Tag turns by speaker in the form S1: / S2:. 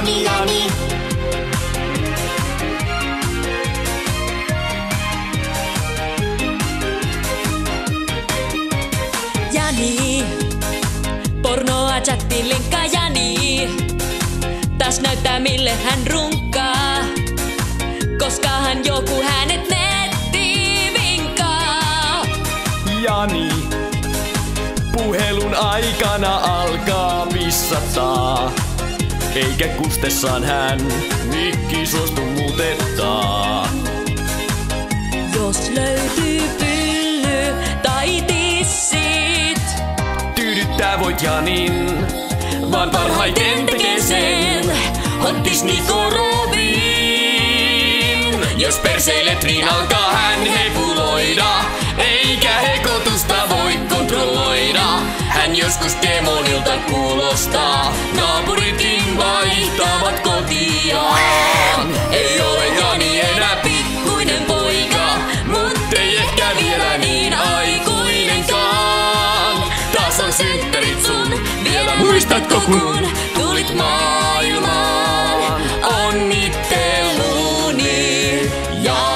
S1: Jani, Jani.
S2: Jani, pornoa chattiin linkkaa Jani. Taas näyttää mille hän runkkaa, koskahan joku hänet nettiin vinkkaa.
S3: Jani, puhelun aikana alkaa pissataa, eikä kustessaan hän mikki suostu mutettaa.
S2: Jos löytyy pylly tai tissit,
S3: Tyydyttää voit Janin, vaan parhaiten tekee sen Hot Disney Robin. Jos perseiletriin alkaa hän hepuloida, eikä hekotusta voi kontrolloida. Hän joskus demonilta kuulostaa, naapuritkin vaihtavat kotiaan. Ei ole Jani enää pikkuinen poika, mut ei ehkä vielä niin aikuinenkaan. Taas on synttärit sun, vielä muistatko kun tulit maailmaan? Onnitteluni, Jani.